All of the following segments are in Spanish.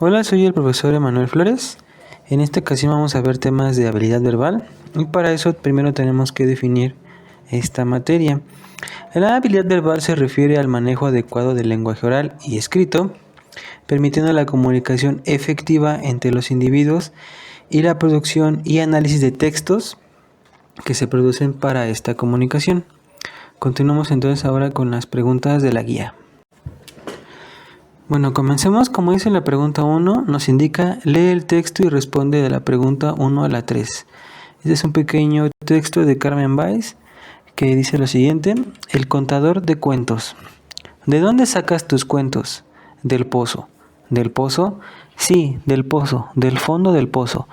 Hola, soy el profesor Emanuel Flores. En esta ocasión vamos a ver temas de habilidad verbal y para eso primero tenemos que definir esta materia. La habilidad verbal se refiere al manejo adecuado del lenguaje oral y escrito, permitiendo la comunicación efectiva entre los individuos y la producción y análisis de textos que se producen para esta comunicación. Continuamos entonces ahora con las preguntas de la guía. Bueno, comencemos. Como dice la pregunta 1, nos indica: lee el texto y responde de la pregunta 1 a la 3. Este es un pequeño texto de Carmen Báez que dice lo siguiente: el contador de cuentos. ¿De dónde sacas tus cuentos? Del pozo. ¿Del pozo? Sí, del pozo, del fondo del pozo.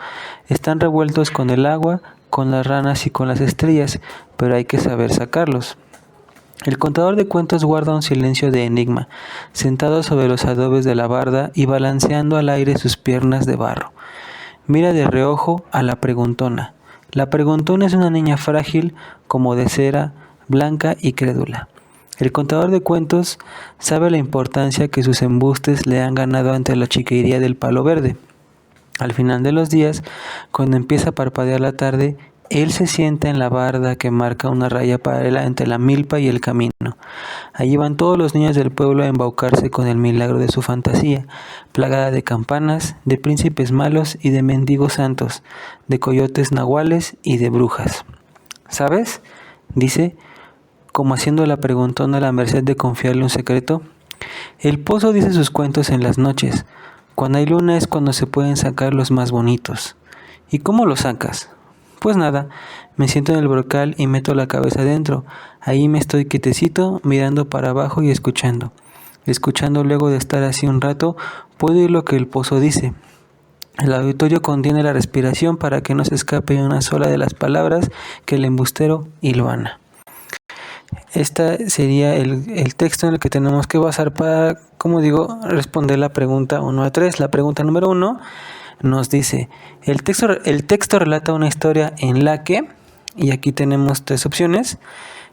Están revueltos con el agua, con las ranas y con las estrellas, pero hay que saber sacarlos. El contador de cuentos guarda un silencio de enigma, sentado sobre los adobes de la barda y balanceando al aire sus piernas de barro. Mira de reojo a la preguntona. La preguntona es una niña frágil, como de cera, blanca y crédula. El contador de cuentos sabe la importancia que sus embustes le han ganado ante la chiquería del palo verde. Al final de los días, cuando empieza a parpadear la tarde, él se sienta en la barda que marca una raya paralela entre la milpa y el camino. Allí van todos los niños del pueblo a embaucarse con el milagro de su fantasía, plagada de campanas, de príncipes malos y de mendigos santos, de coyotes nahuales y de brujas. ¿Sabes?, dice, como haciendo la preguntona a la merced de confiarle un secreto. El pozo dice sus cuentos en las noches. Cuando hay luna es cuando se pueden sacar los más bonitos. ¿Y cómo los sacas? Pues nada, me siento en el brocal y meto la cabeza adentro. Ahí me estoy quietecito, mirando para abajo y escuchando. Escuchando luego de estar así un rato, puedo oír lo que el pozo dice. El auditorio contiene la respiración para que no se escape una sola de las palabras que el embustero hilvana. Este sería el texto en el que tenemos que basar para, responder la pregunta 1 a 3. La pregunta número 1 nos dice: el texto relata una historia en la que, y aquí tenemos 3 opciones.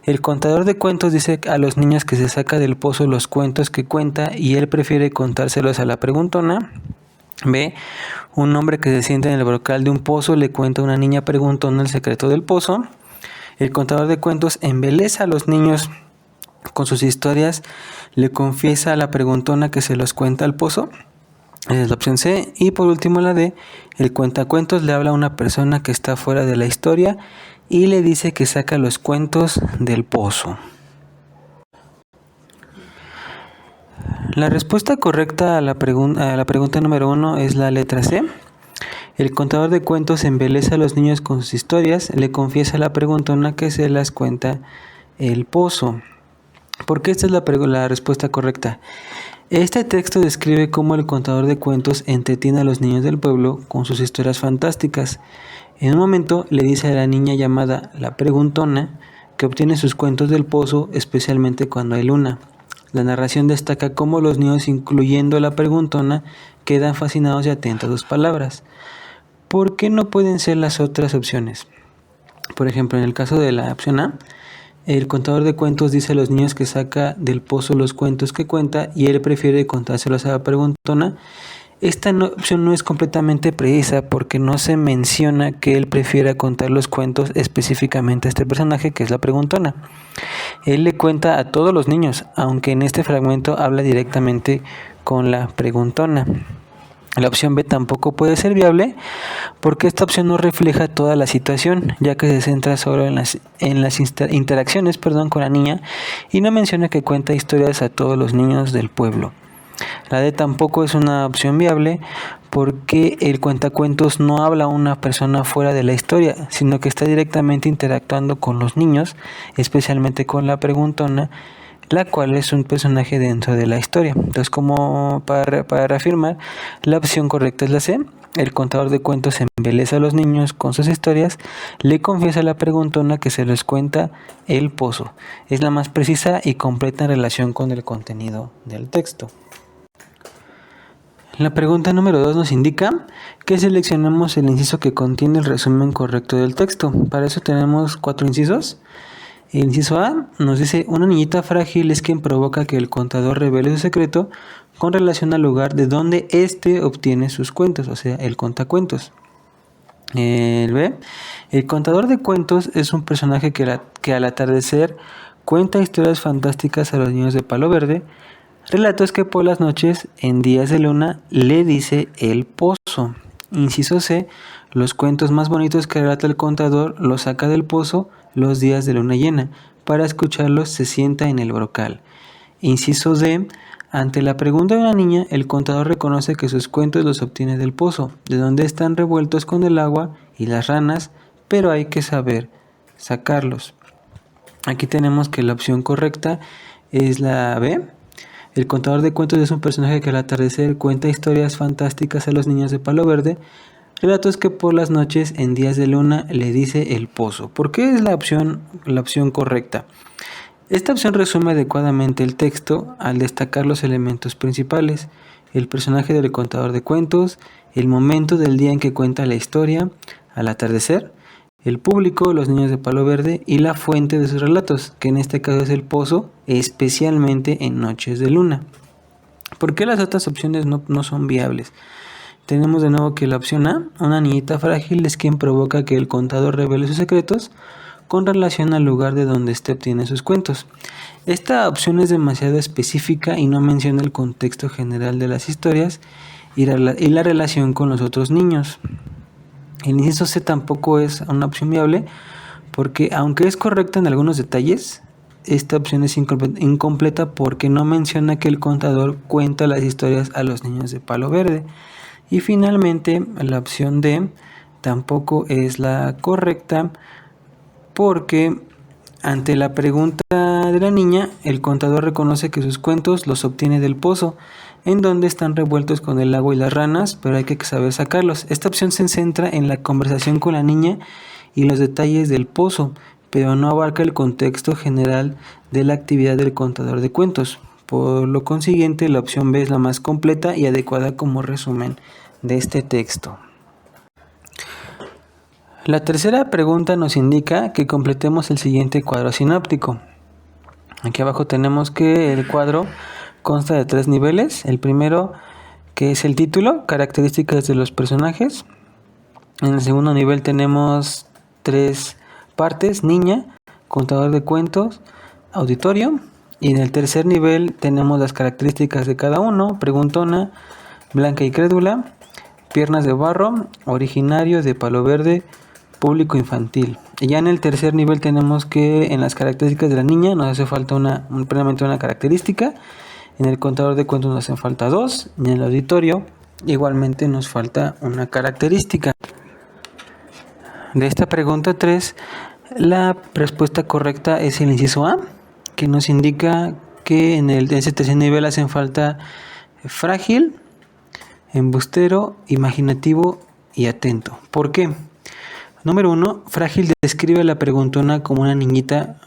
El contador de cuentos dice a los niños que se saca del pozo los cuentos que cuenta y él prefiere contárselos a la preguntona. B. Un hombre que se sienta en el brocal de un pozo le cuenta a una niña preguntona el secreto del pozo. El contador de cuentos embeleza a los niños con sus historias, le confiesa a la preguntona que se los cuenta al pozo. Esa es la opción C. Y por último la D. El cuentacuentos le habla a una persona que está fuera de la historia y le dice que saca los cuentos del pozo. La respuesta correcta a la pregunta número 1 es la letra C. El contador de cuentos embeleza a los niños con sus historias, le confiesa a la preguntona que se las cuenta el pozo. ¿Por qué esta es la respuesta correcta? Este texto describe cómo el contador de cuentos entretiene a los niños del pueblo con sus historias fantásticas. En un momento le dice a la niña llamada la preguntona que obtiene sus cuentos del pozo, especialmente cuando hay luna. La narración destaca cómo los niños, incluyendo la preguntona, quedan fascinados y atentos a sus palabras. ¿Por qué no pueden ser las otras opciones? Por ejemplo, en el caso de la opción A, el contador de cuentos dice a los niños que saca del pozo los cuentos que cuenta y él prefiere contárselos a la preguntona. Esta opción no es completamente precisa porque no se menciona que él prefiera contar los cuentos específicamente a este personaje, que es la preguntona. Él le cuenta a todos los niños, aunque en este fragmento habla directamente con la preguntona. La opción B tampoco puede ser viable porque esta opción no refleja toda la situación, ya que se centra solo en las interacciones con la niña y no menciona que cuenta historias a todos los niños del pueblo. La D tampoco es una opción viable porque el cuentacuentos no habla a una persona fuera de la historia, sino que está directamente interactuando con los niños, especialmente con la preguntona, la cual es un personaje dentro de la historia. Entonces, como para reafirmar, la opción correcta es la C. El contador de cuentos embeleza a los niños con sus historias, le confiesa a la preguntona que se les cuenta el pozo. Es la más precisa y completa en relación con el contenido del texto. La pregunta número 2 nos indica que seleccionemos el inciso que contiene el resumen correcto del texto. Para eso tenemos 4 incisos. El inciso A nos dice, una niñita frágil es quien provoca que el contador revele su secreto con relación al lugar de donde éste obtiene sus cuentos, o sea, el contacuentos. El B, el contador de cuentos es un personaje que al atardecer cuenta historias fantásticas a los niños de Palo Verde, relatos que por las noches, en días de luna, le dice el pozo. Inciso C, los cuentos más bonitos que relata el contador los saca del pozo los días de luna llena. Para escucharlos se sienta en el brocal. Inciso D, ante la pregunta de una niña, el contador reconoce que sus cuentos los obtiene del pozo, de donde están revueltos con el agua y las ranas, pero hay que saber sacarlos. Aquí tenemos que la opción correcta es la B. El contador de cuentos es un personaje que al atardecer cuenta historias fantásticas a los niños de Palo Verde, relatos que por las noches en días de luna le dice el pozo. ¿Por qué es la opción correcta? Esta opción resume adecuadamente el texto al destacar los elementos principales: el personaje del contador de cuentos, el momento del día en que cuenta la historia, al atardecer, el público, los niños de Palo Verde, y la fuente de sus relatos, que en este caso es el pozo, especialmente en noches de luna. ¿Por qué las otras opciones no son viables? Tenemos de nuevo que la opción A, una niñita frágil es quien provoca que el contador revele sus secretos con relación al lugar de donde éste obtiene sus cuentos. Esta opción es demasiado específica y no menciona el contexto general de las historias y la relación con los otros niños. El inciso C tampoco es una opción viable porque, aunque es correcta en algunos detalles, esta opción es incompleta porque no menciona que el contador cuenta las historias a los niños de Palo Verde. Y finalmente, la opción D tampoco es la correcta porque, ante la pregunta de la niña, el contador reconoce que sus cuentos los obtiene del pozo, en donde están revueltos con el agua y las ranas, pero hay que saber sacarlos. Esta opción se centra en la conversación con la niña y los detalles del pozo, pero no abarca el contexto general de la actividad del contador de cuentos. Por lo consiguiente, la opción B es la más completa y adecuada como resumen de este texto. La tercera pregunta nos indica que completemos el siguiente cuadro sinóptico. Aquí abajo tenemos que el cuadro consta de 3 niveles. El primero, que es el título, características de los personajes. En el segundo nivel tenemos 3 partes: niña, contador de cuentos, auditorio. Y en el tercer nivel tenemos las características de cada uno: preguntona, blanca y crédula, piernas de barro, originario de Palo Verde, público infantil. Y ya en el tercer nivel tenemos que en las características de la niña nos hace falta primeramente una característica. En el contador de cuentos nos hacen falta 2. Y en el auditorio igualmente nos falta una característica. De esta pregunta 3, la respuesta correcta es el inciso A, que nos indica que en ese tercer nivel hacen falta frágil, embustero, imaginativo y atento. ¿Por qué? Número 1, frágil describe a la preguntona como una niñita,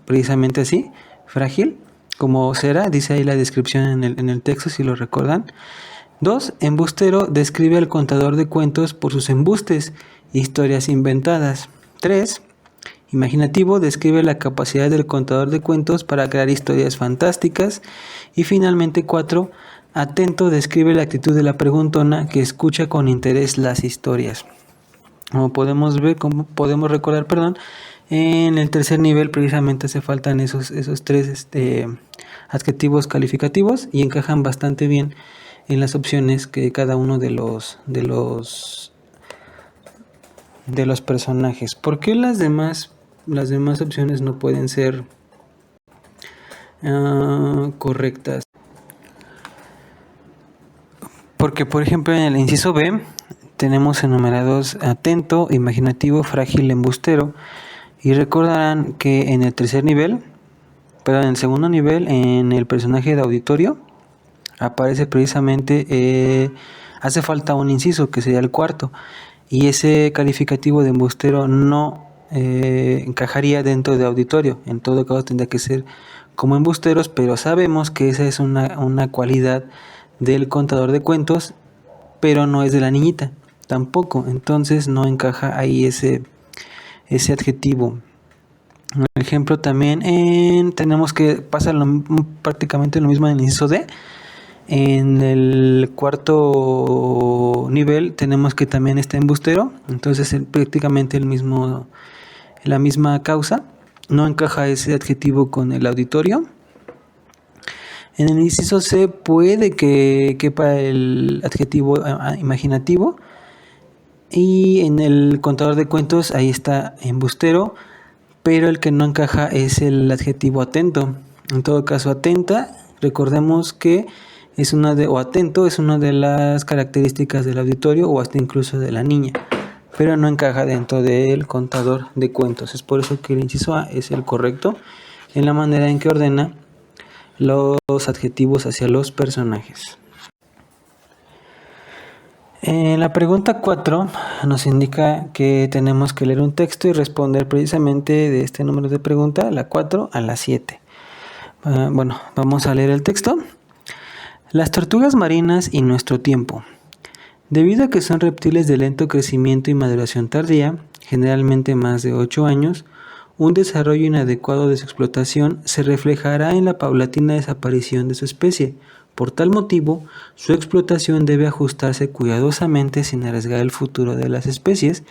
precisamente así, frágil, como será, dice ahí la descripción en el texto si lo recuerdan. 2, embustero describe al contador de cuentos por sus embustes, historias inventadas. 3, imaginativo describe la capacidad del contador de cuentos para crear historias fantásticas. Y finalmente 4, atento describe la actitud de la preguntona que escucha con interés las historias. Como podemos recordar, en el tercer nivel precisamente se faltan esos 3 adjetivos calificativos y encajan bastante bien en las opciones que cada uno de los personajes. ¿Por qué las demás opciones no pueden ser correctas? Porque, por ejemplo, en el inciso B tenemos enumerados atento, imaginativo, frágil, embustero. Y recordarán que en el en el segundo nivel, en el personaje de auditorio, aparece precisamente, hace falta un inciso que sería el cuarto. Y ese calificativo de embustero no encajaría dentro de auditorio. En todo caso tendría que ser como embusteros, pero sabemos que esa es una cualidad del contador de cuentos, pero no es de la niñita tampoco. Entonces no encaja ahí ese adjetivo. Un ejemplo también tenemos que pasa prácticamente lo mismo en el inciso D. En el cuarto nivel tenemos que también está embustero, entonces prácticamente la misma causa. No encaja ese adjetivo con el auditorio. En el inciso C puede que quepa el adjetivo imaginativo. Y en el contador de cuentos ahí está embustero, pero el que no encaja es el adjetivo atento. En todo caso, atenta, recordemos que atento es una de las características del auditorio o hasta incluso de la niña, pero no encaja dentro del contador de cuentos. Es por eso que el inciso A es el correcto en la manera en que ordena los adjetivos hacia los personajes. En la pregunta 4 nos indica que tenemos que leer un texto y responder precisamente de este número de pregunta, la 4 a la 7. Bueno, vamos a leer el texto. Las tortugas marinas y nuestro tiempo. Debido a que son reptiles de lento crecimiento y maduración tardía, generalmente más de 8 años, un desarrollo inadecuado de su explotación se reflejará en la paulatina desaparición de su especie. Por tal motivo, su explotación debe ajustarse cuidadosamente sin arriesgar el futuro de las especies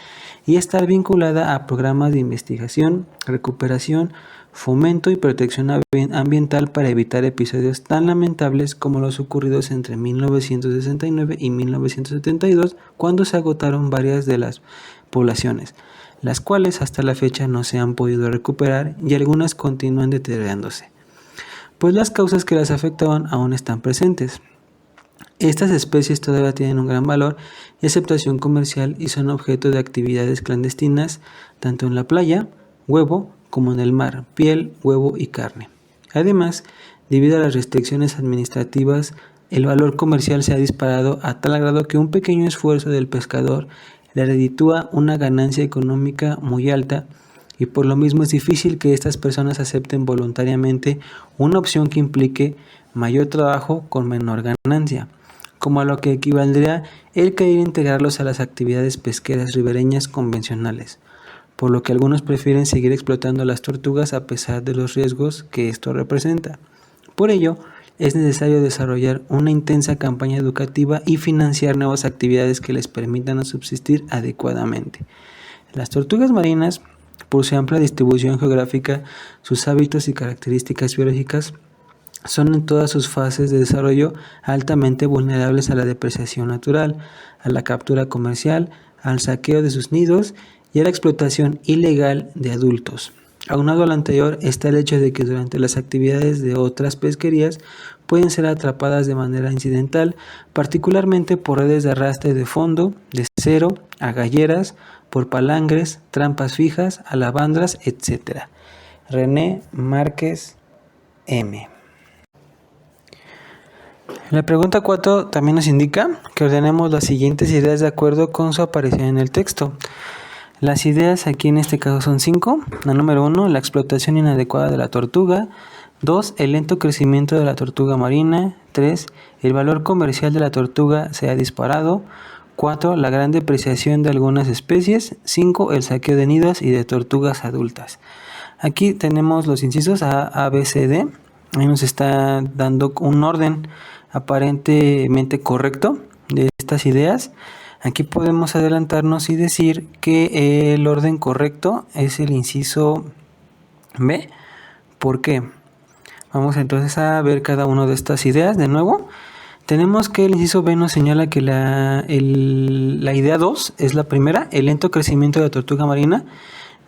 y estar vinculada a programas de investigación, recuperación, fomento y protección ambiental para evitar episodios tan lamentables como los ocurridos entre 1969 y 1972, cuando se agotaron varias de las poblaciones, las cuales hasta la fecha no se han podido recuperar y algunas continúan deteriorándose, pues las causas que las afectaban aún están presentes. Estas especies todavía tienen un gran valor y aceptación comercial y son objeto de actividades clandestinas tanto en la playa, huevo, como en el mar, piel, huevo y carne. Además, debido a las restricciones administrativas, el valor comercial se ha disparado a tal grado que un pequeño esfuerzo del pescador le reditúa una ganancia económica muy alta, y por lo mismo es difícil que estas personas acepten voluntariamente una opción que implique mayor trabajo con menor ganancia, como a lo que equivaldría el querer integrarlos a las actividades pesqueras ribereñas convencionales, por lo que algunos prefieren seguir explotando las tortugas a pesar de los riesgos que esto representa. Por ello, es necesario desarrollar una intensa campaña educativa y financiar nuevas actividades que les permitan subsistir adecuadamente. Las tortugas marinas, por su amplia distribución geográfica, sus hábitos y características biológicas, son en todas sus fases de desarrollo altamente vulnerables a la depreciación natural, a la captura comercial, al saqueo de sus nidos y a la explotación ilegal de adultos. Aunado al anterior está el hecho de que durante las actividades de otras pesquerías pueden ser atrapadas de manera incidental, particularmente por redes de arrastre de fondo, de cero, agalleras, por palangres, trampas fijas, alabandras, etc. René Márquez M. La pregunta 4 también nos indica que ordenemos las siguientes ideas de acuerdo con su aparición en el texto. Las ideas aquí en este caso son 5. La número 1, la explotación inadecuada de la tortuga. 2, el lento crecimiento de la tortuga marina. 3, el valor comercial de la tortuga se ha disparado. 4, la gran depreciación de algunas especies. 5, el saqueo de nidos y de tortugas adultas. Aquí tenemos los incisos A, B, C, D. Ahí nos está dando un orden aparentemente correcto de estas ideas. Aquí podemos adelantarnos y decir que el orden correcto es el inciso B. ¿Por qué? Vamos entonces a ver cada una de estas ideas de nuevo. Tenemos que el inciso B nos señala que la idea 2 es la primera, el lento crecimiento de la tortuga marina.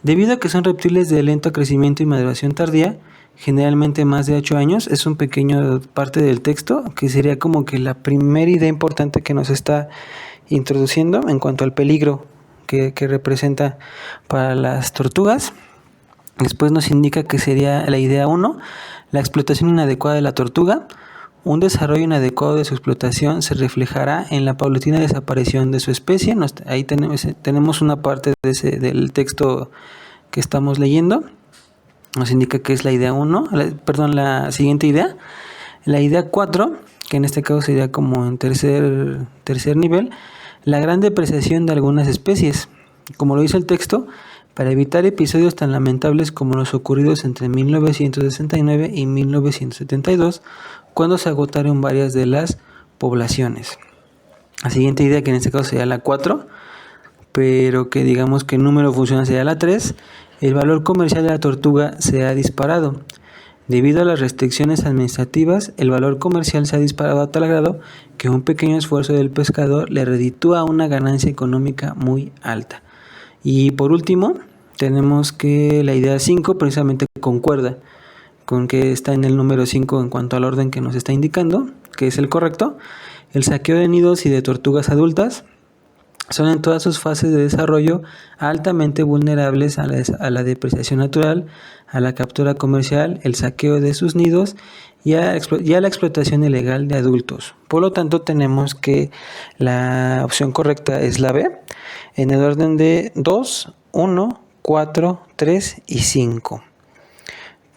Debido a que son reptiles de lento crecimiento y maduración tardía, generalmente más de 8 años, es un pequeño parte del texto que sería como que la primera idea importante que nos está introduciendo en cuanto al peligro que representa para las tortugas. Después nos indica que sería la idea 1, la explotación inadecuada de la tortuga. Un desarrollo inadecuado de su explotación se reflejará en la paulatina desaparición de su especie. Ahí tenemos una parte del texto que estamos leyendo. Nos indica que es la idea 1, la siguiente idea. La idea 4, que en este caso sería como en tercer nivel, la gran depreciación de algunas especies. Como lo dice el texto, para evitar episodios tan lamentables como los ocurridos entre 1969 y 1972, cuando se agotaron varias de las poblaciones. La siguiente idea, que en este caso sería la 4, pero que digamos que el número funcional sería la 3, el valor comercial de la tortuga se ha disparado. Debido a las restricciones administrativas, el valor comercial se ha disparado a tal grado que un pequeño esfuerzo del pescador le reditúa una ganancia económica muy alta. Y por último, tenemos que la idea 5 precisamente concuerda con que está en el número 5 en cuanto al orden que nos está indicando, que es el correcto. El saqueo de nidos y de tortugas adultas son en todas sus fases de desarrollo altamente vulnerables a la depreciación natural, a la captura comercial, el saqueo de sus nidos y a la explotación ilegal de adultos. Por lo tanto, tenemos que la opción correcta es la B, en el orden de 2, 1, 4, 3 y 5.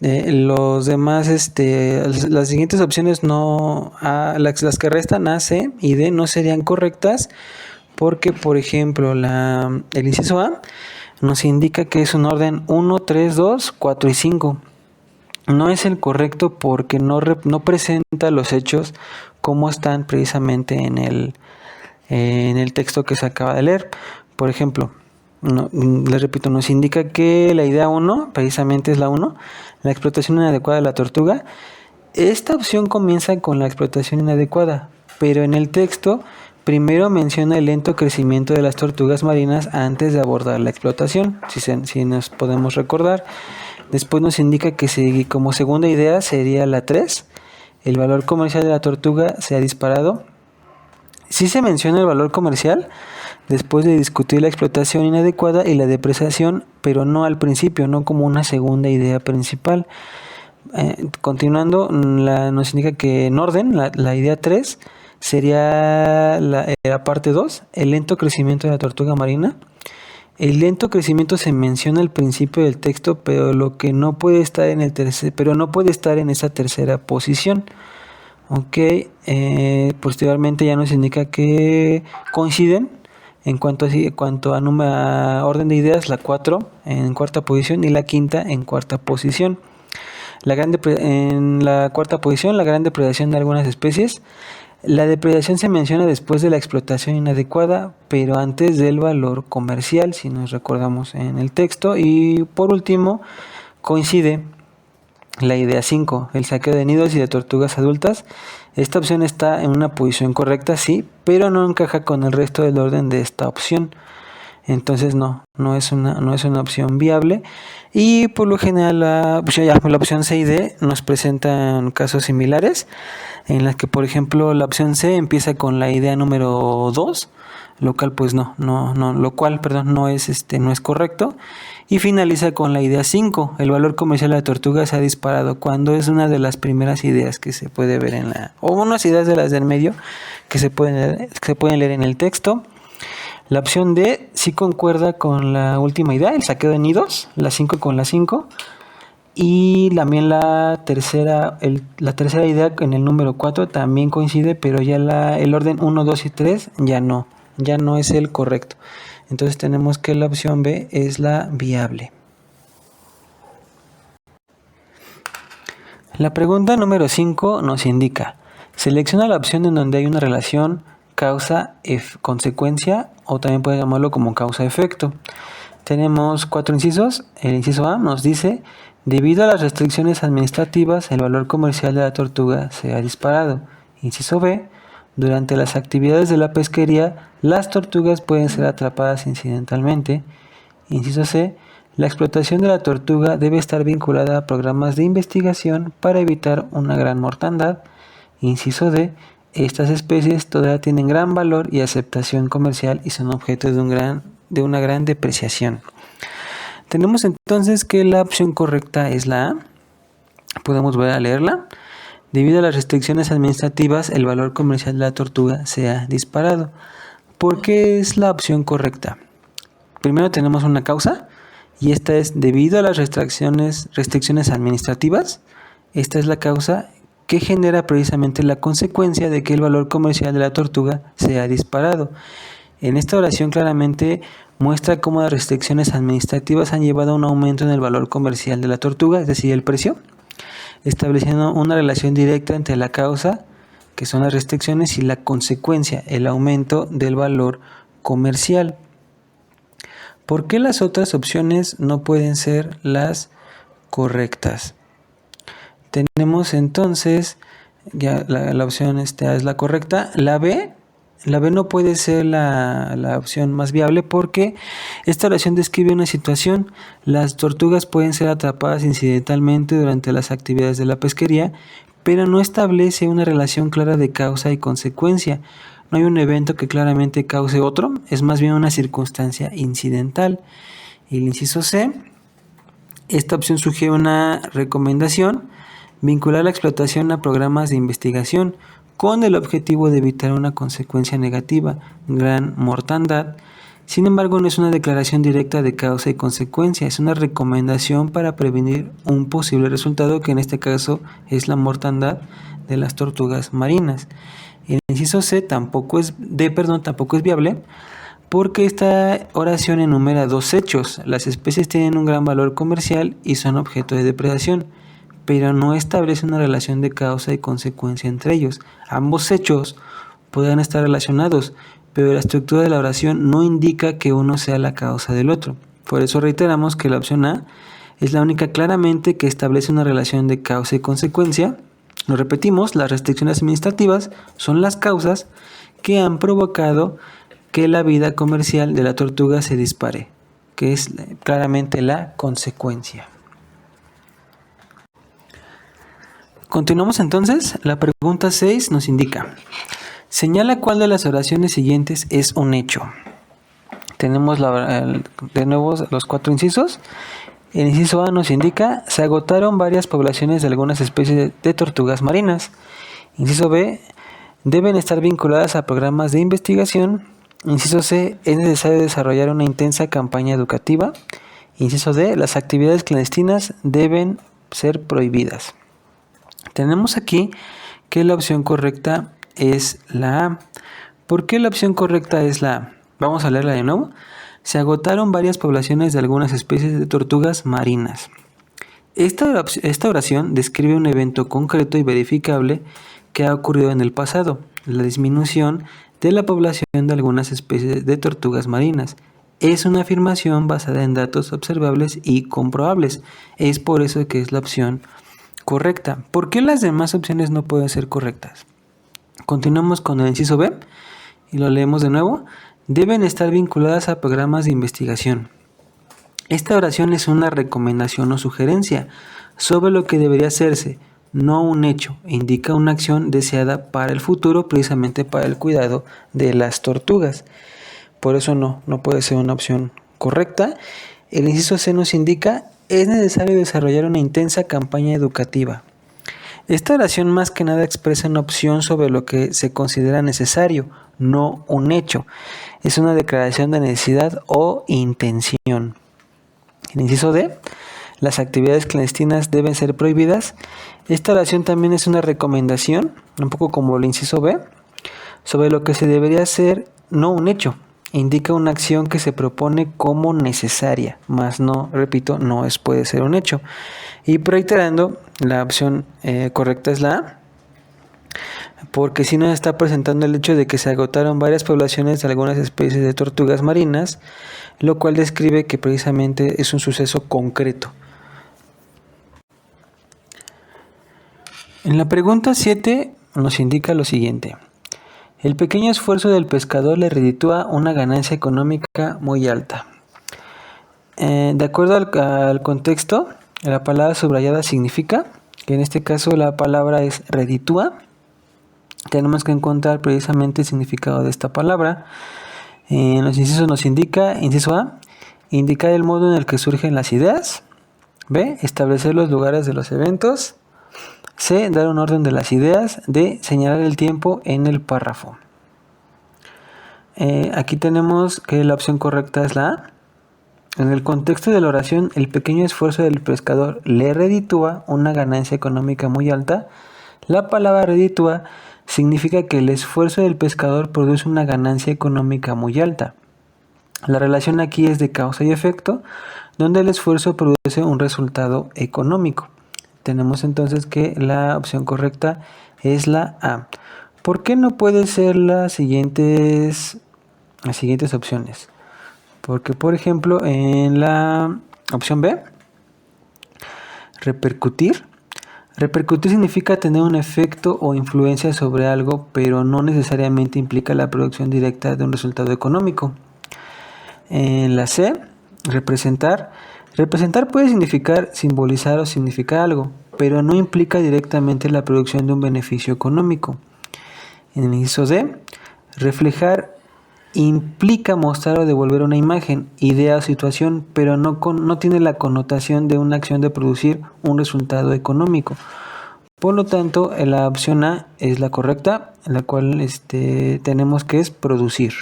Los demás, las siguientes opciones no, las que restan A, C y D no serían correctas, porque, por ejemplo, el inciso A nos indica que es un orden 1, 3, 2, 4 y 5. No es el correcto porque no presenta los hechos como están precisamente en el texto que se acaba de leer. Por ejemplo, les repito, nos indica que la idea 1, precisamente es la 1, la explotación inadecuada de la tortuga. Esta opción comienza con la explotación inadecuada, pero en el texto primero menciona el lento crecimiento de las tortugas marinas antes de abordar la explotación, si nos podemos recordar. Después nos indica que como segunda idea sería la 3, el valor comercial de la tortuga se ha disparado. Sí se menciona el valor comercial después de discutir la explotación inadecuada y la depreciación, pero no al principio, no como una segunda idea principal. Continuando, nos indica que en orden, la idea 3 sería la parte 2, el lento crecimiento de la tortuga marina. El lento crecimiento se menciona al principio del texto, pero no puede estar en esa tercera posición. Posteriormente ya nos indica que coinciden en cuanto a orden de ideas, la 4 en cuarta posición y la quinta en cuarta posición. En la cuarta posición, la gran depredación de algunas especies. La depredación se menciona después de la explotación inadecuada, pero antes del valor comercial, si nos recordamos en el texto. Y por último, coincide la idea 5, el saqueo de nidos y de tortugas adultas. Esta opción está en una posición correcta, sí, pero no encaja con el resto del orden de esta opción. Entonces no es una opción viable. Y por lo general la opción C y D nos presentan casos similares, en las que, por ejemplo, la opción C empieza con la idea número 2, lo cual pues no es correcto, y finaliza con la idea 5, el valor comercial de la tortuga se ha disparado, cuando es una de las primeras ideas que se puede ver o unas ideas de las del medio que se pueden leer en el texto. La opción D sí concuerda con la última idea, el saqueo de nidos, la 5 con la 5. Y también la tercera idea en el número 4 también coincide, pero ya el orden 1, 2 y 3 ya no es el correcto. Entonces tenemos que la opción B es la viable. La pregunta número 5 nos indica: selecciona la opción en donde hay una relación causa-consecuencia, o también puede llamarlo como causa-efecto. Tenemos 4 incisos. El inciso A nos dice: debido a las restricciones administrativas, el valor comercial de la tortuga se ha disparado. Inciso B: durante las actividades de la pesquería, las tortugas pueden ser atrapadas incidentalmente. Inciso C: la explotación de la tortuga debe estar vinculada a programas de investigación para evitar una gran mortandad. Inciso D: estas especies todavía tienen gran valor y aceptación comercial y son objeto de una gran depreciación. Tenemos entonces que la opción correcta es la A. Podemos volver a leerla. Debido a las restricciones administrativas, el valor comercial de la tortuga se ha disparado. ¿Por qué es la opción correcta? Primero tenemos una causa, y esta es debido a las restricciones administrativas. Esta es la causa que genera precisamente la consecuencia de que el valor comercial de la tortuga se ha disparado. En esta oración claramente muestra cómo las restricciones administrativas han llevado a un aumento en el valor comercial de la tortuga, es decir, el precio, estableciendo una relación directa entre la causa, que son las restricciones, y la consecuencia, el aumento del valor comercial. ¿Por qué las otras opciones no pueden ser las correctas? Tenemos entonces, ya la opción esta es la correcta. La B no puede ser la opción más viable porque esta oración describe una situación. Las tortugas pueden ser atrapadas incidentalmente durante las actividades de la pesquería, pero no establece una relación clara de causa y consecuencia. No hay un evento que claramente cause otro, es más bien una circunstancia incidental. Y el inciso C, esta opción sugiere una recomendación: vincular la explotación a programas de investigación con el objetivo de evitar una consecuencia negativa, gran mortandad. Sin embargo, no es una declaración directa de causa y consecuencia, es una recomendación para prevenir un posible resultado, que en este caso es la mortandad de las tortugas marinas. El inciso C tampoco es viable porque esta oración enumera dos hechos. Las especies tienen un gran valor comercial y son objeto de depredación, pero no establece una relación de causa y consecuencia entre ellos. Ambos hechos pueden estar relacionados, pero la estructura de la oración no indica que uno sea la causa del otro. Por eso reiteramos que la opción A es la única claramente que establece una relación de causa y consecuencia. Lo repetimos, las restricciones administrativas son las causas que han provocado que la vida comercial de la tortuga se dispare, que es claramente la consecuencia. Continuamos entonces. La pregunta 6 nos indica: señala cuál de las oraciones siguientes es un hecho. Tenemos de nuevo los cuatro incisos. El inciso A nos indica: se agotaron varias poblaciones de algunas especies de tortugas marinas. Inciso B: deben estar vinculadas a programas de investigación. Inciso C: es necesario desarrollar una intensa campaña educativa. Inciso D: las actividades clandestinas deben ser prohibidas. Tenemos aquí que la opción correcta es la A. ¿Por qué la opción correcta es la A? Vamos a leerla de nuevo. Se agotaron varias poblaciones de algunas especies de tortugas marinas. Esta oración describe un evento concreto y verificable que ha ocurrido en el pasado: la disminución de la población de algunas especies de tortugas marinas. Es una afirmación basada en datos observables y comprobables. Es por eso que es la opción correcta. ¿Por qué las demás opciones no pueden ser correctas? Continuamos con el inciso B y lo leemos de nuevo. Deben estar vinculadas a programas de investigación. Esta oración es una recomendación o sugerencia sobre lo que debería hacerse, no un hecho. Indica una acción deseada para el futuro, precisamente para el cuidado de las tortugas. Por eso no puede ser una opción correcta. El inciso C nos indica: es necesario desarrollar una intensa campaña educativa. Esta oración más que nada expresa una opción sobre lo que se considera necesario, no un hecho. Es una declaración de necesidad o intención. El inciso D: las actividades clandestinas deben ser prohibidas. Esta oración también es una recomendación, un poco como el inciso B, sobre lo que se debería hacer, no un hecho. Indica una acción que se propone como necesaria, más no, repito, no puede ser un hecho. Y reiterando, la opción correcta es la A, porque si nos está presentando el hecho de que se agotaron varias poblaciones de algunas especies de tortugas marinas, lo cual describe que precisamente es un suceso concreto. En la pregunta 7 nos indica lo siguiente: el pequeño esfuerzo del pescador le reditúa una ganancia económica muy alta. De acuerdo al contexto, la palabra subrayada significa, que en este caso la palabra es reditúa. Tenemos que encontrar precisamente el significado de esta palabra. En los incisos nos indica: inciso A, indicar el modo en el que surgen las ideas. B, establecer los lugares de los eventos. C, dar un orden de las ideas. D, señalar el tiempo en el párrafo. Aquí tenemos que la opción correcta es la A. En el contexto de la oración, el pequeño esfuerzo del pescador le reditúa una ganancia económica muy alta. La palabra reditúa significa que el esfuerzo del pescador produce una ganancia económica muy alta. La relación aquí es de causa y efecto, donde el esfuerzo produce un resultado económico. Tenemos entonces que la opción correcta es la A. ¿Por qué no pueden ser las siguientes opciones? Porque, por ejemplo, en la opción B, repercutir. Repercutir significa tener un efecto o influencia sobre algo, pero no necesariamente implica la producción directa de un resultado económico. En la C, representar. Representar puede significar simbolizar o significar algo, pero no implica directamente la producción de un beneficio económico. En el inciso D, reflejar implica mostrar o devolver una imagen, idea o situación, pero no tiene la connotación de una acción de producir un resultado económico. Por lo tanto, la opción A es la correcta, en la cual tenemos que es producir.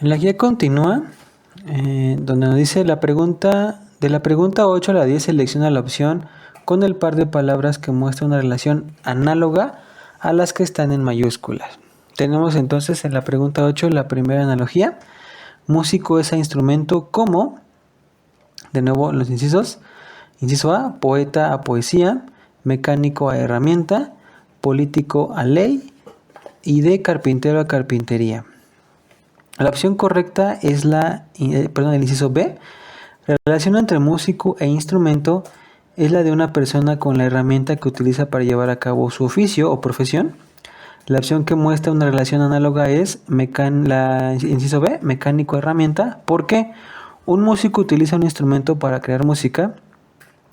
En la guía continúa, donde nos dice de la pregunta 8 a la 10 selecciona la opción con el par de palabras que muestra una relación análoga a las que están en mayúsculas. Tenemos entonces en la pregunta 8 la primera analogía. Músico es a instrumento como, de nuevo los incisos. Inciso A, poeta a poesía, mecánico a herramienta, político a ley y de carpintero a carpintería. La opción correcta es el inciso B. La relación entre músico e instrumento es la de una persona con la herramienta que utiliza para llevar a cabo su oficio o profesión. La opción que muestra una relación análoga es inciso B, mecánico-herramienta, porque un músico utiliza un instrumento para crear música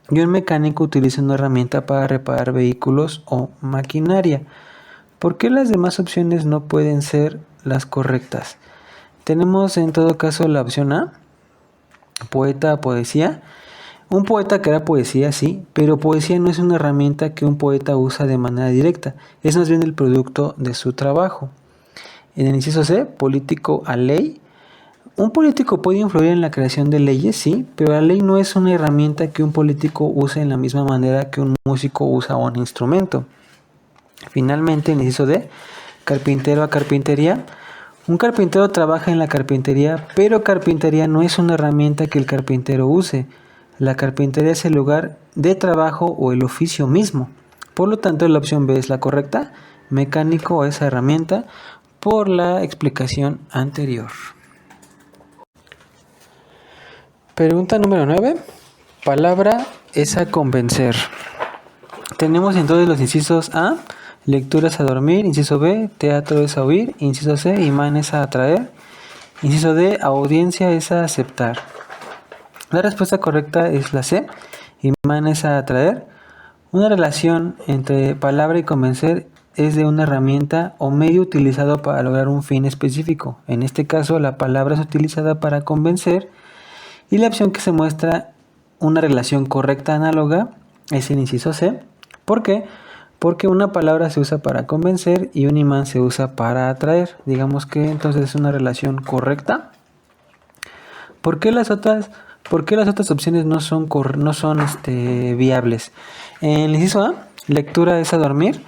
y un mecánico utiliza una herramienta para reparar vehículos o maquinaria. ¿Por qué las demás opciones no pueden ser las correctas? Tenemos en todo caso la opción A, poeta, poesía. Un poeta crea poesía, sí, pero poesía no es una herramienta que un poeta usa de manera directa, es más bien el producto de su trabajo. En el inciso C, político a ley. Un político puede influir en la creación de leyes, sí, pero la ley no es una herramienta que un político use en la misma manera que un músico usa un instrumento. Finalmente, en el inciso D, carpintero a carpintería. Un carpintero trabaja en la carpintería, pero carpintería no es una herramienta que el carpintero use. La carpintería es el lugar de trabajo o el oficio mismo. Por lo tanto, la opción B es la correcta. Mecánico es herramienta por la explicación anterior. Pregunta número 9. Palabra es a convencer. Tenemos entonces los incisos A, lectura es a dormir, inciso B, teatro es a oír, inciso C, imán es a atraer, inciso D, audiencia es a aceptar. La respuesta correcta es la C, imán es a atraer. Una relación entre palabra y convencer es de una herramienta o medio utilizado para lograr un fin específico. En este caso, la palabra es utilizada para convencer y la opción que se muestra una relación correcta análoga es el inciso C. ¿Por qué? Porque una palabra se usa para convencer y un imán se usa para atraer. Digamos que entonces es una relación correcta. ¿Por qué las otras opciones no son viables? En el inciso A, lectura es a dormir.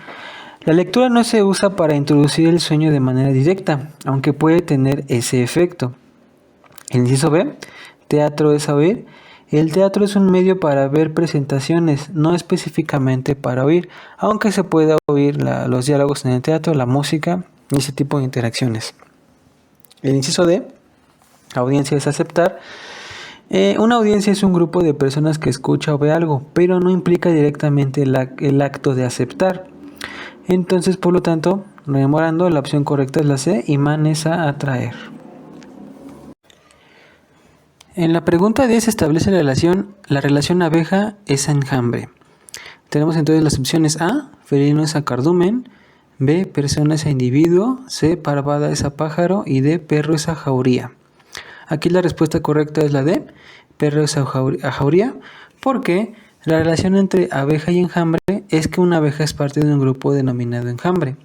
La lectura no se usa para introducir el sueño de manera directa, aunque puede tener ese efecto. El inciso B, teatro es a oír. El teatro es un medio para ver presentaciones, no específicamente para oír, aunque se puede oír los diálogos en el teatro, la música y ese tipo de interacciones. El inciso D, audiencia es aceptar. Una audiencia es un grupo de personas que escucha o ve algo, pero no implica directamente el acto de aceptar. Entonces, por lo tanto, rememorando, la opción correcta es la C, imán es a atraer. En la pregunta 10 se establece la relación abeja es a enjambre. Tenemos entonces las opciones A, felino es a cardumen, B, persona es a individuo, C, parvada es a pájaro y D, perro es a jauría. Aquí la respuesta correcta es la D, perro es a jauría, porque la relación entre abeja y enjambre es que una abeja es parte de un grupo denominado enjambre.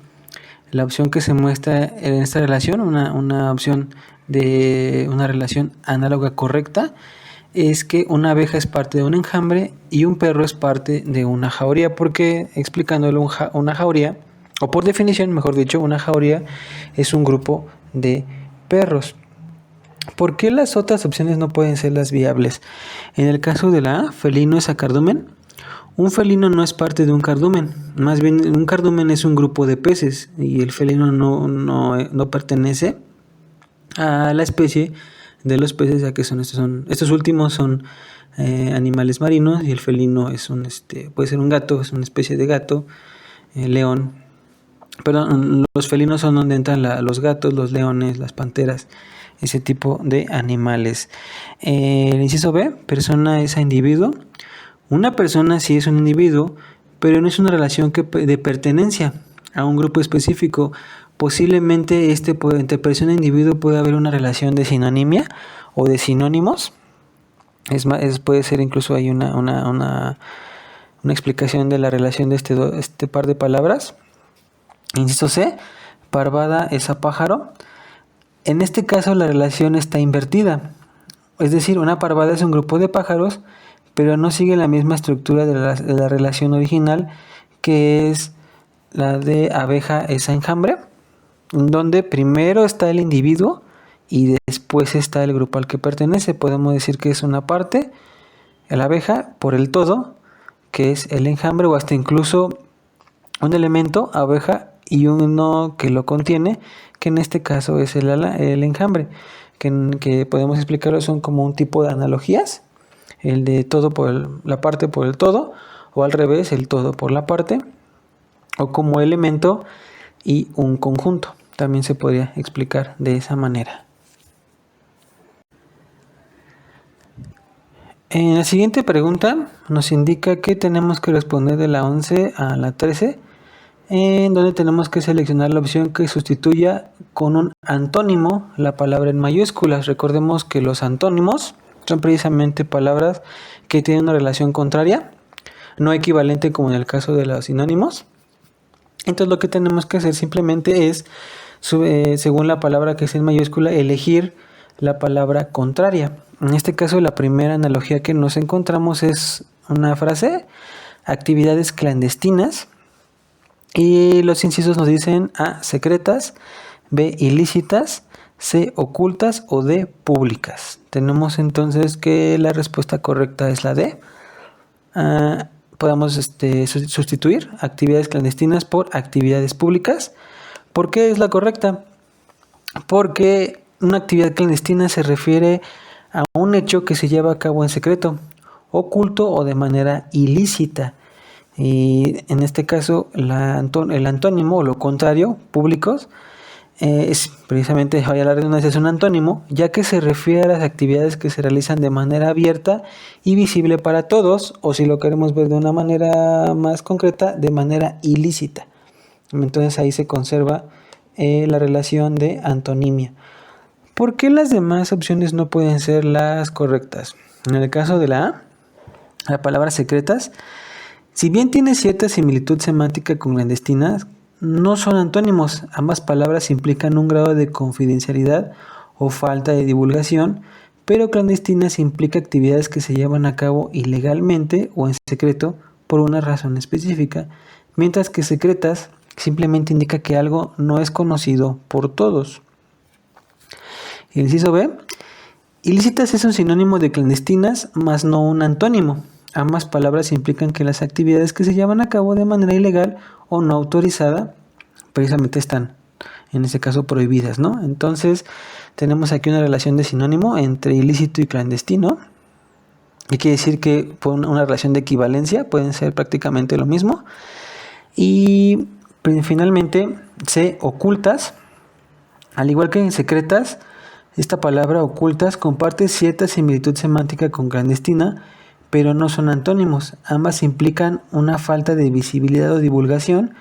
La opción que se muestra en esta relación, una opción de una relación análoga correcta, es que una abeja es parte de un enjambre y un perro es parte de una jauría, porque explicándolo una jauría, o por definición, mejor dicho, una jauría es un grupo de perros. ¿Por qué las otras opciones no pueden ser las viables? En el caso de la A, felino es a cardumen. Un felino no es parte de un cardumen, más bien un cardumen es un grupo de peces y el felino no pertenece a la especie de los peces, ya que estos últimos son animales marinos y el felino es puede ser un gato, es una especie de gato, león. Perdón, los felinos son donde entran los gatos, los leones, las panteras, ese tipo de animales. El inciso B, persona es a individuo. Una persona sí es un individuo, pero no es una relación de pertenencia a un grupo específico. Posiblemente entre persona e individuo puede haber una relación de sinonimia o de sinónimos. Puede ser incluso hay una explicación de la relación de este par de palabras. Inciso C, parvada es a pájaro. En este caso la relación está invertida. Es decir, una parvada es un grupo de pájaros, pero no sigue la misma estructura de la relación original, que es la de abeja es a enjambre, donde primero está el individuo y después está el grupo al que pertenece. Podemos decir que es una parte, la abeja, por el todo, que es el enjambre, o hasta incluso un elemento, abeja, y uno que lo contiene, que en este caso es el enjambre, que podemos explicarlo, son como un tipo de analogías, el de todo la parte por el todo, o al revés, el todo por la parte, o como elemento y un conjunto. También se podría explicar de esa manera. En la siguiente pregunta nos indica que tenemos que responder de la 11 a la 13, en donde tenemos que seleccionar la opción que sustituya con un antónimo la palabra en mayúsculas. Recordemos que los antónimos son precisamente palabras que tienen una relación contraria, no equivalente como en el caso de los sinónimos. Entonces lo que tenemos que hacer simplemente es, según la palabra que es en mayúscula, elegir la palabra contraria. En este caso la primera analogía que nos encontramos es una frase, actividades clandestinas. Y los incisos nos dicen A, secretas, B, ilícitas, C, ocultas o D, públicas. Tenemos entonces que la respuesta correcta es la D. Podemos sustituir actividades clandestinas por actividades públicas. ¿Por qué es la correcta? Porque una actividad clandestina se refiere a un hecho que se lleva a cabo en secreto, oculto o de manera ilícita. Y en este caso el antónimo o lo contrario, públicos, es precisamente, vaya la redundancia, es un antónimo, ya que se refiere a las actividades que se realizan de manera abierta y visible para todos, o si lo queremos ver de una manera más concreta, de manera ilícita. Entonces ahí se conserva la relación de antonimia. ¿Por qué las demás opciones no pueden ser las correctas? En el caso de la palabra secretas, si bien tiene cierta similitud semántica con clandestinas, no son antónimos. Ambas palabras implican un grado de confidencialidad o falta de divulgación, pero clandestinas implica actividades que se llevan a cabo ilegalmente o en secreto por una razón específica, mientras que secretas simplemente indica que algo no es conocido por todos. El inciso B, ilícitas es un sinónimo de clandestinas, más no un antónimo. Ambas palabras implican que las actividades que se llevan a cabo de manera ilegal o no autorizada precisamente están, en este caso, prohibidas, ¿no? Entonces tenemos aquí una relación de sinónimo entre ilícito y clandestino. Y quiere decir que por una relación de equivalencia pueden ser prácticamente lo mismo. Y finalmente, C, ocultas. Al igual que en secretas, esta palabra ocultas comparte cierta similitud semántica con clandestina, pero no son antónimos. Ambas implican una falta de visibilidad o divulgación,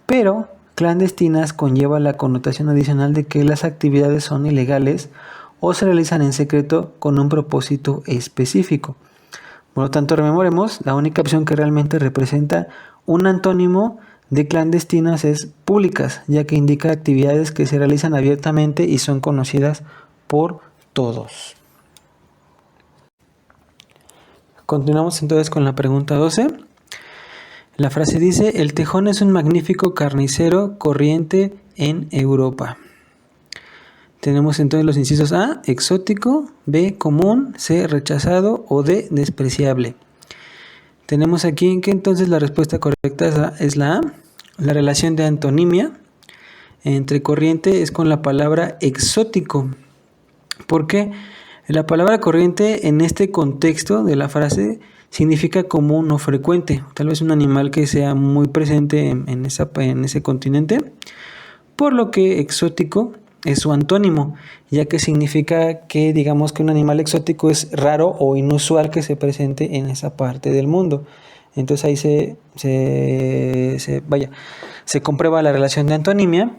pero clandestinas conlleva la connotación adicional de que las actividades son ilegales o se realizan en secreto con un propósito específico. Por lo tanto, rememoremos, la única opción que realmente representa un antónimo de clandestinas es públicas, ya que indica actividades que se realizan abiertamente y son conocidas por todos. Continuamos entonces con la pregunta 12. La frase dice: el tejón es un magnífico carnicero corriente en Europa. Tenemos entonces los incisos A, exótico; B, común; C, rechazado; o D, despreciable. Tenemos aquí que entonces la respuesta correcta es la A. La relación de antonimia entre corriente es con la palabra exótico. ¿Por qué? La palabra corriente en este contexto de la frase significa común o frecuente, tal vez un animal que sea muy presente en ese continente, por lo que exótico es su antónimo, ya que significa que digamos que un animal exótico es raro o inusual que se presente en esa parte del mundo. Entonces ahí se comprueba la relación de antonimia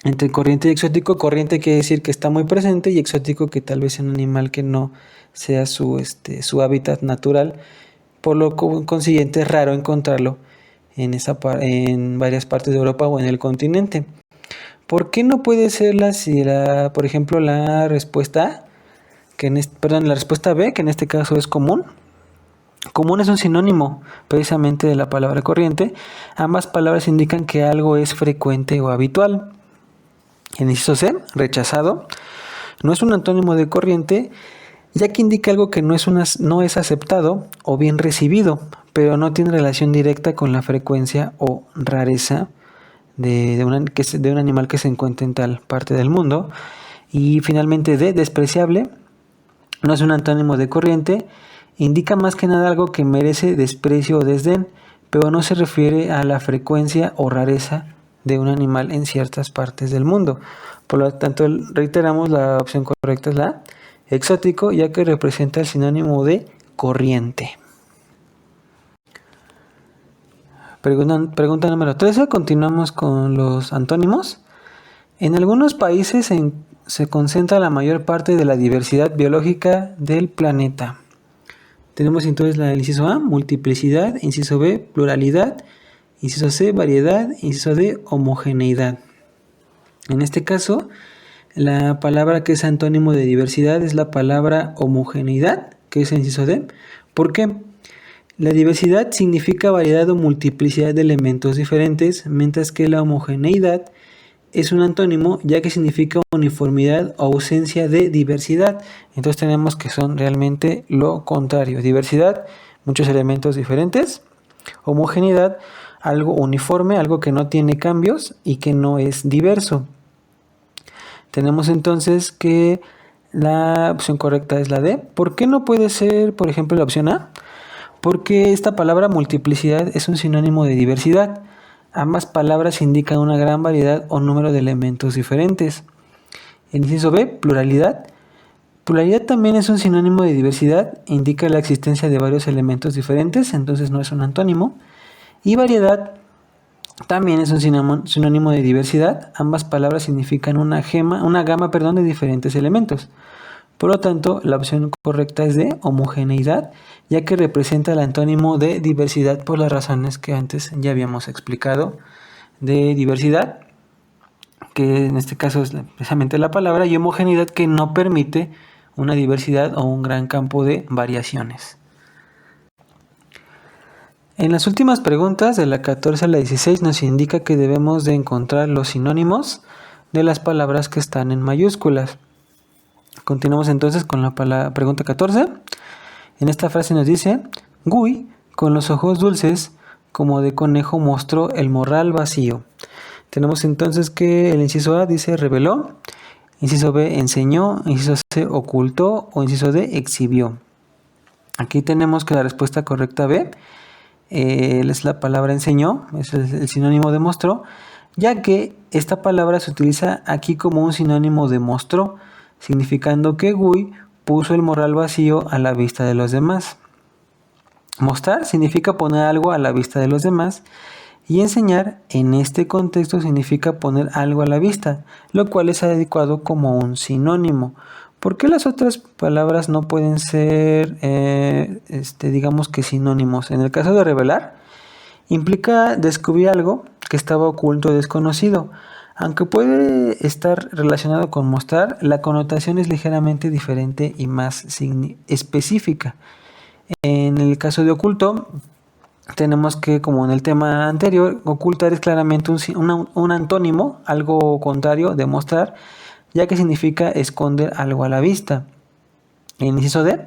entre corriente y exótico. Corriente quiere decir que está muy presente, y exótico que tal vez es un animal que no sea su hábitat natural, por lo consiguiente es raro encontrarlo en varias partes de Europa o en el continente. ¿Por qué no puede ser por ejemplo, la respuesta A, la respuesta B, que en este caso es común? Común es un sinónimo precisamente de la palabra corriente. Ambas palabras indican que algo es frecuente o habitual. En inciso C, rechazado, no es un antónimo de corriente, ya que indica algo que no es aceptado o bien recibido, pero no tiene relación directa con la frecuencia o rareza de un animal que se encuentra en tal parte del mundo. Y finalmente D, despreciable, no es un antónimo de corriente, indica más que nada algo que merece desprecio o desdén, pero no se refiere a la frecuencia o rareza de un animal en ciertas partes del mundo. Por lo tanto, reiteramos, la opción correcta es la A, exótico, ya que representa el sinónimo de corriente. Pregunta número 13. Continuamos con los antónimos. En algunos países se concentra la mayor parte de la diversidad biológica del planeta. Tenemos entonces el inciso A, multiplicidad; inciso B, pluralidad; inciso C, variedad; inciso D, homogeneidad. En este caso, la palabra que es antónimo de diversidad es la palabra homogeneidad, que es el inciso D. ¿Por qué? La diversidad significa variedad o multiplicidad de elementos diferentes, mientras que la homogeneidad es un antónimo, ya que significa uniformidad o ausencia de diversidad. Entonces tenemos que son realmente lo contrario. Diversidad, muchos elementos diferentes; homogeneidad, algo uniforme, algo que no tiene cambios y que no es diverso. Tenemos entonces que la opción correcta es la D. ¿Por qué no puede ser, por ejemplo, la opción A? Porque esta palabra multiplicidad es un sinónimo de diversidad. Ambas palabras indican una gran variedad o número de elementos diferentes. El inciso B, pluralidad. Pluralidad también es un sinónimo de diversidad, indica la existencia de varios elementos diferentes, entonces no es un antónimo. Y variedad también es un sinónimo de diversidad. Ambas palabras significan una gama de diferentes elementos. Por lo tanto, la opción correcta es de homogeneidad, ya que representa el antónimo de diversidad por las razones que antes ya habíamos explicado de diversidad, que en este caso es precisamente la palabra, y homogeneidad, que no permite una diversidad o un gran campo de variaciones. En las últimas preguntas, de la 14 a la 16, nos indica que debemos de encontrar los sinónimos de las palabras que están en mayúsculas. Continuamos entonces con la pregunta 14. En esta frase nos dice: Gui, con los ojos dulces como de conejo, mostró el morral vacío. Tenemos entonces que el inciso A dice reveló, inciso B enseñó, inciso C ocultó o inciso D exhibió. Aquí tenemos que la respuesta correcta B es la palabra enseñó, es el sinónimo de mostró, ya que esta palabra se utiliza aquí como un sinónimo de mostró, significando que Gui puso el morral vacío a la vista de los demás. Mostrar significa poner algo a la vista de los demás, y enseñar en este contexto significa poner algo a la vista, lo cual es adecuado como un sinónimo. ¿Por qué las otras palabras no pueden ser, digamos que sinónimos? En el caso de revelar, implica descubrir algo que estaba oculto o desconocido. Aunque puede estar relacionado con mostrar, la connotación es ligeramente diferente y más específica. En el caso de oculto, tenemos que, como en el tema anterior, ocultar es claramente un antónimo, algo contrario de mostrar, ya que significa esconder algo a la vista. En inciso D,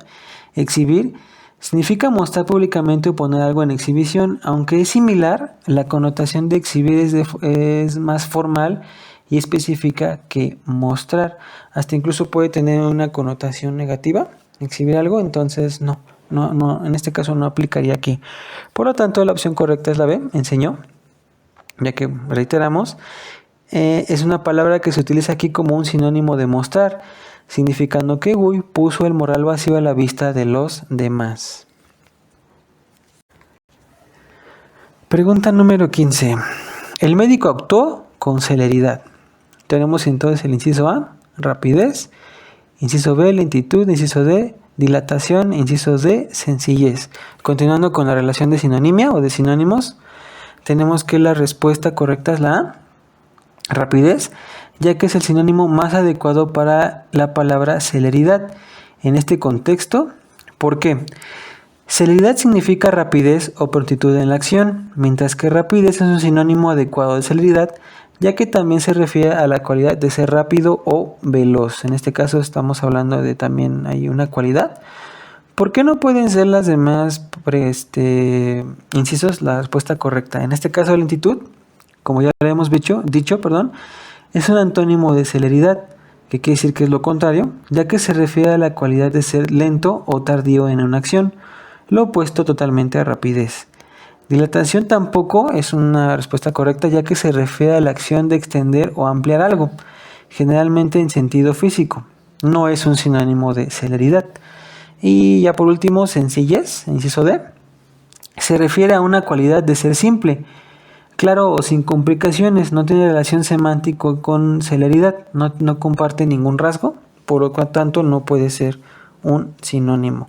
exhibir significa mostrar públicamente o poner algo en exhibición. Aunque es similar, la connotación de exhibir es más formal y específica que mostrar. Hasta incluso puede tener una connotación negativa, exhibir algo, entonces no, en este caso no aplicaría aquí. Por lo tanto, la opción correcta es la B, enseñó, ya que reiteramos, es una palabra que se utiliza aquí como un sinónimo de mostrar, significando que Guy puso el moral vacío a la vista de los demás. Pregunta número 15. El médico actuó con celeridad. Tenemos entonces el inciso A, rapidez, inciso B, lentitud, inciso D, dilatación, inciso D, sencillez. Continuando con la relación de sinonimia o de sinónimos, tenemos que la respuesta correcta es la A, rapidez, ya que es el sinónimo más adecuado para la palabra celeridad. En este contexto, ¿por qué? Celeridad significa rapidez o prontitud en la acción, mientras que rapidez es un sinónimo adecuado de celeridad, ya que también se refiere a la cualidad de ser rápido o veloz. En este caso estamos hablando de también hay una cualidad. ¿Por qué no pueden ser las demás incisos la respuesta correcta? En este caso lentitud, como ya lo hemos dicho, es un antónimo de celeridad, que quiere decir que es lo contrario, ya que se refiere a la cualidad de ser lento o tardío en una acción, lo opuesto totalmente a rapidez. Dilatación tampoco es una respuesta correcta, ya que se refiere a la acción de extender o ampliar algo, generalmente en sentido físico. No es un sinónimo de celeridad. Y ya por último, sencillez, inciso D, se refiere a una cualidad de ser simple, claro o sin complicaciones, no tiene relación semántica con celeridad, no comparte ningún rasgo, por lo tanto no puede ser un sinónimo.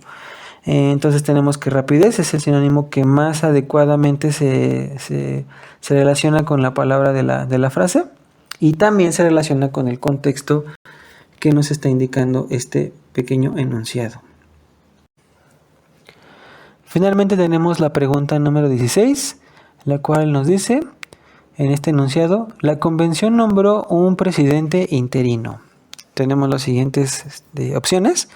Entonces tenemos que rapidez es el sinónimo que más adecuadamente se relaciona con la palabra de la frase y también se relaciona con el contexto que nos está indicando este pequeño enunciado. Finalmente tenemos la pregunta número 16, la cual nos dice, en este enunciado, la convención nombró un presidente interino. Tenemos las siguientes opciones.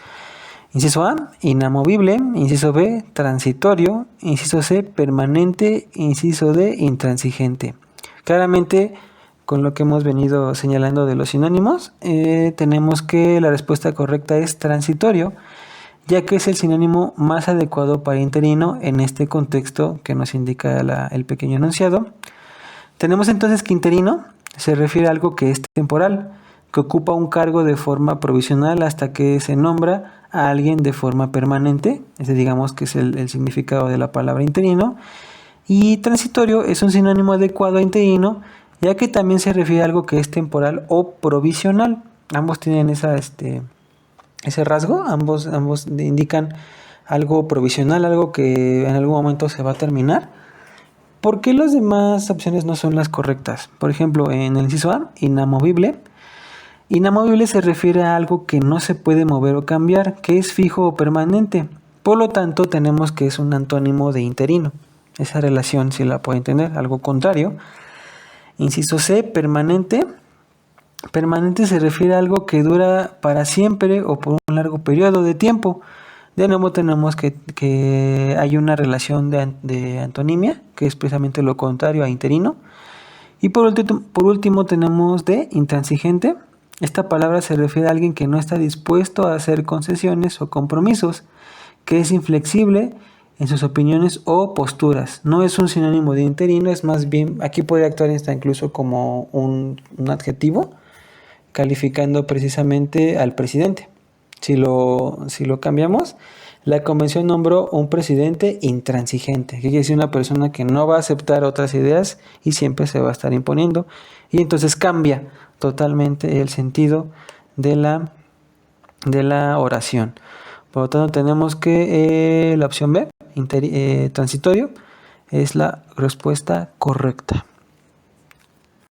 Inciso A, inamovible. Inciso B, transitorio. Inciso C, permanente. Inciso D, intransigente. Claramente, con lo que hemos venido señalando de los sinónimos, tenemos que la respuesta correcta es transitorio, ya que es el sinónimo más adecuado para interino en este contexto que nos indica el pequeño enunciado. Tenemos entonces que interino se refiere a algo que es temporal, que ocupa un cargo de forma provisional hasta que se nombra a alguien de forma permanente. Ese digamos que es el significado de la palabra interino. Y transitorio es un sinónimo adecuado a interino, ya que también se refiere a algo que es temporal o provisional. Ambos tienen ese rasgo, ambos indican algo provisional, algo que en algún momento se va a terminar. ¿Por qué las demás opciones no son las correctas? Por ejemplo, en el inciso A, inamovible. Inamovible se refiere a algo que no se puede mover o cambiar, que es fijo o permanente. Por lo tanto, tenemos que es un antónimo de interino. Esa relación sí la pueden tener, algo contrario. Inciso C, permanente. Permanente se refiere a algo que dura para siempre o por un largo periodo de tiempo. De nuevo tenemos que hay una relación de antonimia, que es precisamente lo contrario a interino. Y por último tenemos de intransigente. Esta palabra se refiere a alguien que no está dispuesto a hacer concesiones o compromisos, que es inflexible en sus opiniones o posturas. No es un sinónimo de interino, es más bien, aquí puede actuar incluso como un adjetivo, calificando precisamente al presidente. Si lo cambiamos, la convención nombró un presidente intransigente, que quiere decir una persona que no va a aceptar otras ideas y siempre se va a estar imponiendo, y entonces cambia totalmente el sentido de la oración. Por lo tanto, tenemos que la opción B, transitorio, es la respuesta correcta.